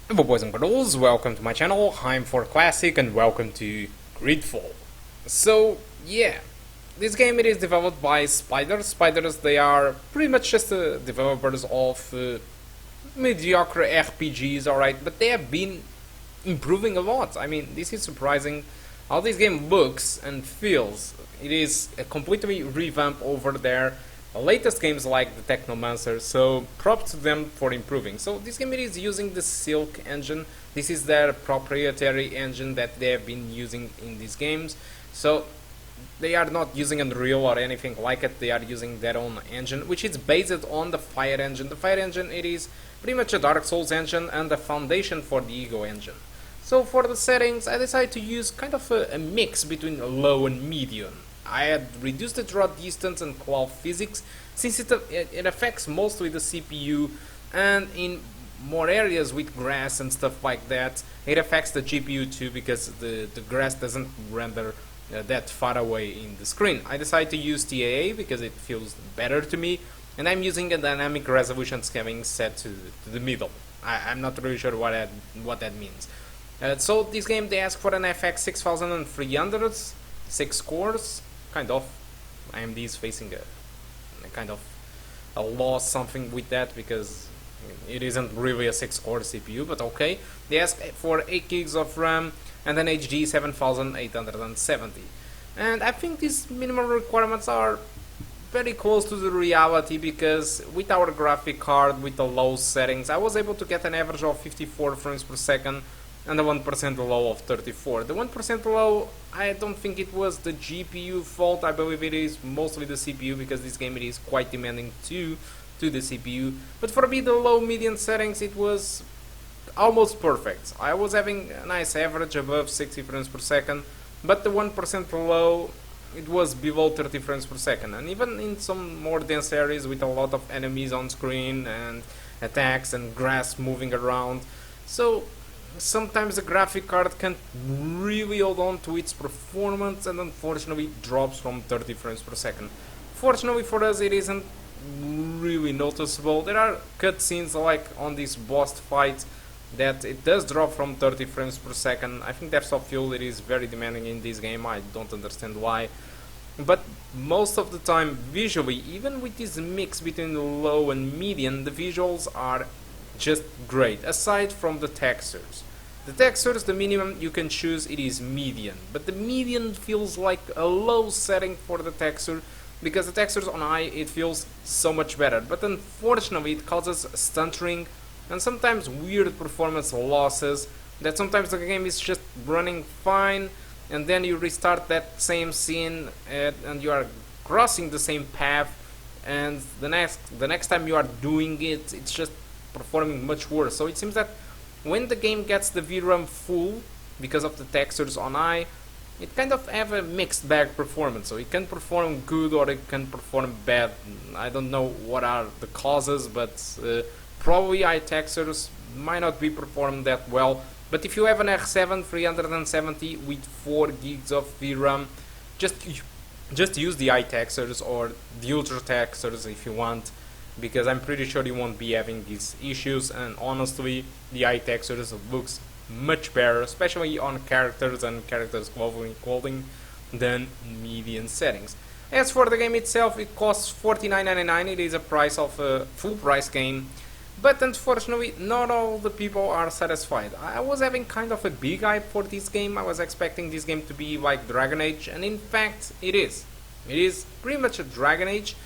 Hello boys and girls, welcome to my channel. I'm for Classic and welcome to GreedFall. So yeah, this game it is developed by Spiders. Spiders, they are pretty much just developers of mediocre RPGs, alright, but they have been improving a lot. I mean, this is surprising how this game looks and feels. It is a completely revamped over their latest games like the Technomancer, so props to them for improving. So this game is using the Silk engine. This is their proprietary engine that they have been using in these games. So they are not using Unreal or anything like it. They are using their own engine, which is based on the Fire engine. The Fire engine, it is pretty much a Dark Souls engine and the foundation for the Ego engine. So for the settings, I decided to use kind of a mix between low and medium. I had reduced the draw distance and qual physics since it affects mostly the CPU, and in more areas with grass and stuff like that, it affects the GPU too, because the grass doesn't render that far away in the screen. I decided to use TAA because it feels better to me, and I'm using a dynamic resolution scaling set to the middle. I'm not really sure what that means. So this game, they ask for an FX 6300, 6 cores, kind of. AMD is facing a kind of a loss something with that, because it isn't really a 6-core CPU, but okay. They ask for 8 gigs of RAM and an HD 7870. And I think these minimum requirements are very close to the reality, because with our graphic card, with the low settings, I was able to get an average of 54 frames per second and a 1% low of 34. The 1% low, I don't think it was the GPU fault. I believe it is mostly the CPU, because this game it is quite demanding to the CPU. But for me, the low median settings, it was almost perfect. I was having a nice average above 60 frames per second, but the 1% low, it was below 30 frames per second. And even in some more dense areas with a lot of enemies on screen and attacks and grass moving around, so sometimes the graphic card can't really hold on to its performance, and unfortunately drops from 30 frames per second. Fortunately for us, it isn't really noticeable. There are cutscenes like on this boss fight that it does drop from 30 frames per second. I think depth of field, it is very demanding in this game. I don't understand why. But most of the time, visually, even with this mix between low and medium, the visuals are just great, aside from the textures. The textures, the minimum you can choose, it is medium, but the medium feels like a low setting for the texture, because the textures on high, it feels so much better, but unfortunately it causes stuttering and sometimes weird performance losses, that sometimes the game is just running fine and then you restart that same scene and you are crossing the same path, and the next time you are doing it, it's just performing much worse. So it seems that when the game gets the VRAM full, because of the textures on high, it kind of have a mixed bag performance. So it can perform good or it can perform bad. I don't know what are the causes, but probably high textures might not be performed that well. But if you have an R7 370 with 4 gigs of VRAM, just use the high textures or the ultra textures if you want, because I'm pretty sure you won't be having these issues. And honestly, the high textures looks much better, especially on characters and characters clothing, than median settings. As for the game itself, it costs $49.99. It is a price of a full price game, but unfortunately not all the people are satisfied. I was having kind of a big hype for this game. I was expecting this game to be like Dragon Age, and in fact it is. It is pretty much a Dragon Age.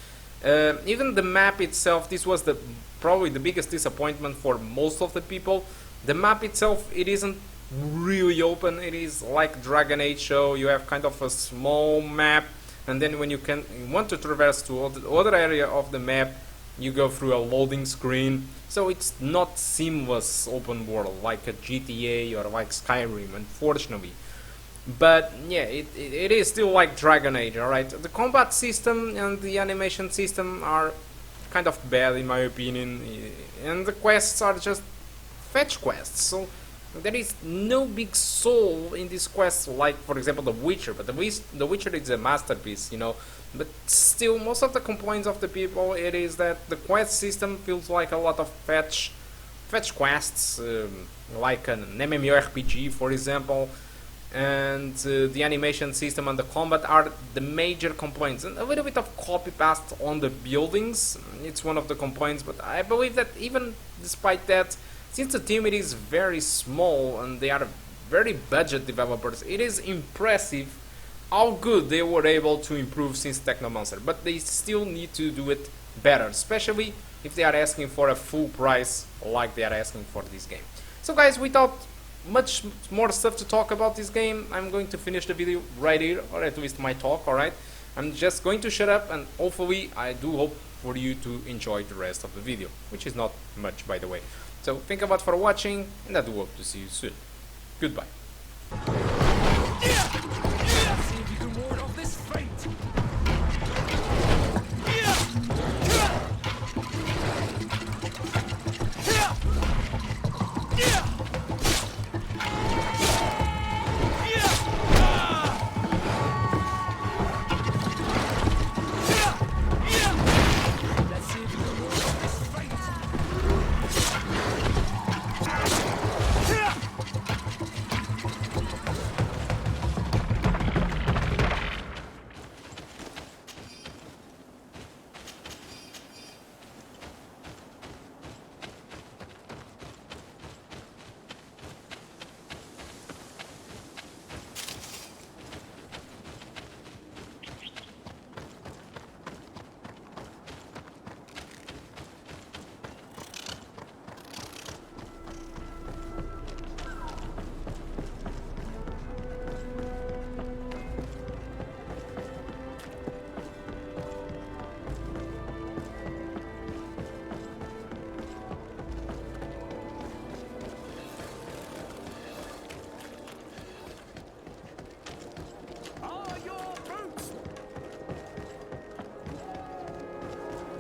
Even the map itself, this was probably the biggest disappointment for most of the people. The map itself, it isn't really open. It is like Dragon Age, so you have kind of a small map, and then when you want to traverse to other area of the map, you go through a loading screen. So it's not seamless open world like a GTA or like Skyrim, unfortunately. But yeah, it is still like Dragon Age, alright? The combat system and the animation system are kind of bad in my opinion, and the quests are just fetch quests, so there is no big soul in these quests like, for example, The Witcher. But The Witcher is a masterpiece, you know. But still, most of the complaints of the people, it is that the quest system feels like a lot of fetch fetch quests, like an MMORPG, for example, and the animation system and the combat are the major complaints, and a little bit of copy paste on the buildings. It's one of the complaints, but I believe that even despite that, since the team it is very small and they are very budget developers, it is impressive how good they were able to improve since Technomancer, but they still need to do it better, especially if they are asking for a full price like they are asking for this game. So guys, without much more stuff to talk about this game, I'm going to finish the video right here, or at least my talk, alright? I'm just going to shut up, and hopefully I do hope for you to enjoy the rest of the video, which is not much, by the way. So thank you a lot for watching, and I do hope to see you soon. Goodbye. See if you can ward off this fate.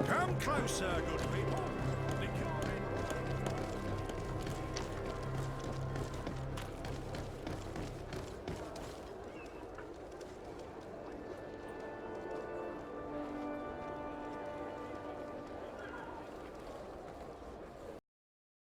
Come closer, good people.